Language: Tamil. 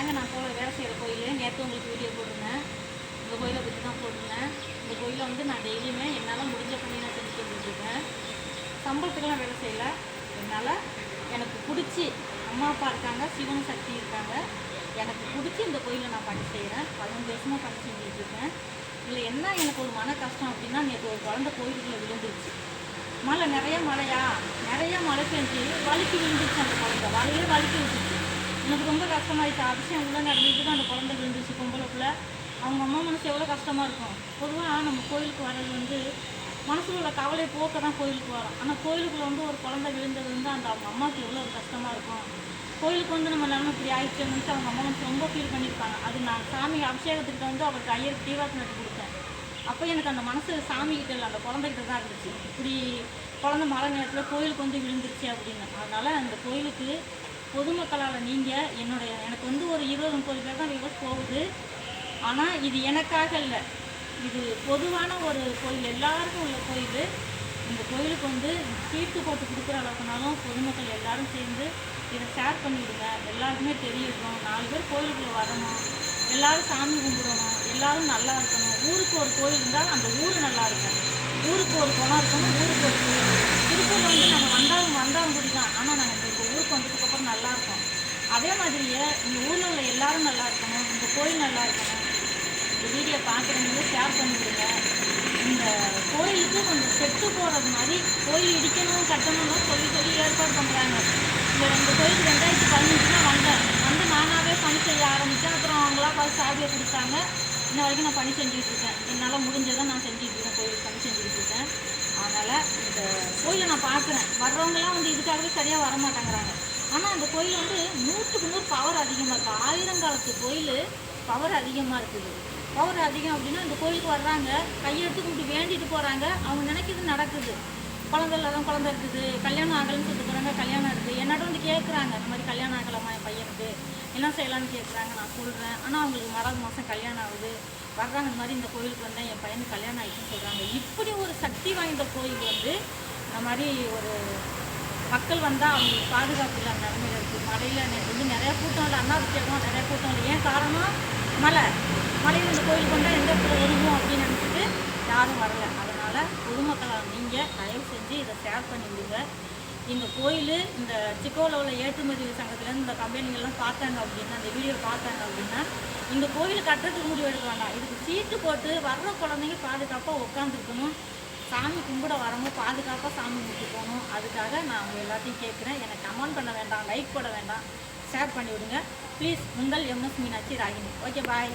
இதாங்க நான் வேலை செய்கிற கோயில். நேற்று உங்களுக்கு வீடியோ போட்டிருந்தேன். இந்த கோயிலை பற்றி தான் போட்டிருந்தேன். இந்த கோயிலை வந்து நான் டெய்லியுமே என்னால் முடிஞ்ச பண்ணி நான் செஞ்சுட்டு வந்துட்டுருக்கேன். சம்பளத்துக்கெல்லாம் வேலை செய்யலை. என்னால் எனக்கு பிடிச்சி அம்மா அப்பா இருக்காங்க, சிவன் சக்தி இருக்காங்க. எனக்கு பிடிச்சி இந்த கோயிலை நான் பணி செய்கிறேன். 15 வருஷமாக பணி செஞ்சுட்ருக்கேன். இதில் என்ன எனக்கு ஒரு மன கஷ்டம் அப்படின்னா, நேற்று ஒரு குழந்தை கோயிலுக்குள்ளே விழுந்துருச்சு. மழை நிறைய மழை பெஞ்சு வலிக்கு விழுந்துருச்சு. அந்த குழந்தை வலிக்கு விழுந்துச்சு. எனக்கு ரொம்ப கஷ்டமாயிடுச்சு. அதிசயம் உள்ளே நடந்துட்டு அந்த குழந்தை விழுந்துச்சு. பொம்பளைக்குள்ள அவங்க அம்மா மனசு எவ்வளோ கஷ்டமாக இருக்கும். பொதுவாக நம்ம கோயிலுக்கு வர்றது வந்து மனசில் உள்ள கவலை போக்க தான் கோயிலுக்கு வரோம். ஆனால் கோயிலுக்குள்ளே வந்து ஒரு குழந்தை விழுந்தது வந்து அந்த அவங்க அம்மாவுக்கு எவ்வளோ ஒரு கஷ்டமாக இருக்கும். கோயிலுக்கு வந்து நம்ம நிலமை இப்படி ஆயிடுச்சுன்னு நினச்சி அவங்க அம்மா வந்து ரொம்ப ஃபீல் பண்ணியிருப்பாங்க. அது நான் சாமி அபிஷேகத்துக்கிட்ட வந்து அவருக்கு ஐயருக்கு தீவாத்து நட்டு கொடுத்தேன். அப்போ எனக்கு அந்த மனசு சாமிக்கிட்ட இல்லை, அந்த குழந்தைகிட்ட தான் இருந்துச்சு. இப்படி குழந்தை மழை நேரத்தில் கோயிலுக்கு வந்து விழுந்துருச்சு அப்படின்னு. அதனால் அந்த கோயிலுக்கு பொதுமக்களால் நீங்கள் எனக்கு வந்து ஒரு 20-30 பேர் தான் வியூவர்ஸ் போகுது. ஆனால் இது எனக்காக இல்லை, இது பொதுவான ஒரு கோயில், எல்லாருக்கும் உள்ள கோயில். இந்த கோயிலுக்கு வந்து சீட்டு போட்டு கொடுக்குற அளவுக்குனாலும் பொதுமக்கள் எல்லோரும் சேர்ந்து இதை ஷேர் பண்ணிவிடுங்க. எல்லாருக்குமே தெரியட்டும். 4 பேர் கோயிலுக்குள்ளே வரணும், எல்லோரும் சாமி கும்பிடணும், எல்லோரும் நல்லா இருக்கணும். ஊருக்கு ஒரு கோயில் இருந்தால் அந்த ஊர் நல்லா இருக்கும். ஊருக்கு ஒரு குளம் இருக்கணும், ஊருக்கு ஒரு கோயில். திருப்பூரில் வந்து நாங்கள் வந்தாங்குடி தான். ஆனால் நாங்கள் இப்போ ஊருக்கு வந்ததுக்கப்புறம் நல்லாயிருக்கோம். அதே மாதிரியே இந்த ஊரில் உள்ள எல்லோரும் நல்லா இருக்கணும், இந்த கோயில் நல்லா இருக்கணும். இந்த வீடியோ பார்க்குறவங்க ஷேர் பண்ணிவிடுங்க. இந்த கோயிலுக்கு கொஞ்சம் செட்டு போகிறது மாதிரி கோயில் இடிக்கணும் கட்டணும்னு சொல்லி ஏற்பாடு பண்ணுறாங்க. இந்த கோயிலுக்கு 2015 தான் வந்து நானாகவே பணி செய்ய ஆரம்பித்தேன். அப்புறம் அவங்களா பார்த்து சாவியை கொடுத்தாங்க. இன்ன வரைக்கும் நான் பணி செஞ்சுக்கிட்டு இருக்கேன். என்னால் முடிஞ்சதை நான் செஞ்சுக்கிட்டு இருக்கேன். கோயிலுக்கு பணி செஞ்சுக்கிட்டு இருக்கேன். அதனால் இந்த கோயிலை நான் பார்க்குறேன். வர்றவங்களாம் வந்து இதுக்காகவே சரியாக வரமாட்டேங்கிறாங்க. ஆனால் அந்த கோயில் வந்து 100க்கு 100 பவர் அதிகமாக இருக்குது. 1000 காலத்து கோயில் பவர் அதிகமாக இருக்குது. பவர் அதிகம் அப்படின்னா இந்த கோயிலுக்கு வர்றாங்க, கையெடுத்து கும்பிட்டு வேண்டிட்டு போகிறாங்க. அவங்க நினைக்கிறது நடக்குது. குழந்தை இல்லாதான் குழந்தை இருக்குது, கல்யாணம் ஆகலைன்னு சொல்லிட்டு போகிறாங்க, கல்யாணம் இருக்குது. என்னோட வந்து கேட்குறாங்க, இந்த மாதிரி கல்யாணம் ஆகலாமா என் பையனுக்கு, என்ன செய்யலான்னு கேட்குறாங்க. நான் சொல்கிறேன். ஆனால் அவங்களுக்கு 4வது மாதம் கல்யாணம் ஆகுது. வர்றாங்க, இந்த மாதிரி இந்த கோயிலுக்கு வந்தேன், என் பையனுக்கு கல்யாணம் ஆகிடுச்சுன்னு சொல்கிறாங்க. இப்படி ஒரு சக்தி வாய்ந்த கோயில் வந்து இந்த மாதிரி ஒரு மக்கள் வந்தால் அவங்களுக்கு பாதுகாப்பு இல்லாத நிலைமையில் இருக்குது. மழையில் எனக்கு வந்து நிறையா கூட்டம் இல்லை, அண்ணாபிஷேகம் நிறையா கூட்டம் இல்லை. ஏன் காரணம்? மழையில் இந்த கோயிலுக்கு வந்தால் எந்த இடத்துல வருவோம் அப்படின்னு நினச்சிட்டு யாரும் வரலை. அதனால் பொதுமக்களால் நீங்கள் தயவு செஞ்சு இதை ஷேர் பண்ணி விடுங்க. இந்த கோயில் இந்த சிக்கோவில் உள்ள ஏற்றுமதி சங்கத்துலேருந்து இந்த கம்பெனிகள்லாம் பார்த்தாங்க அப்படின்னா, அந்த வீடியோ பார்த்தாங்க அப்படின்னா, இந்த கோயில் கட்டுறதுக்கு முடிவு எடுக்க வேண்டாம். இதுக்கு சீட்டு போட்டு வர்ற குழந்தைங்க பாதுகாப்பாக உட்காந்துருக்கணும். சாமி கும்பிட வரவங்க பாதுகாப்பாக சாமி கும்பிட்டு போகணும். அதுக்காக நான் அவங்க எல்லாத்தையும் கேட்குறேன். எனக்கு கமெண்ட் பண்ண வேண்டாம், லைக் போட வேண்டாம், ஷேர் பண்ணி விடுங்க ப்ளீஸ். உங்கள் MS மீனாட்சி ராகினி. ஓகே, பாய்.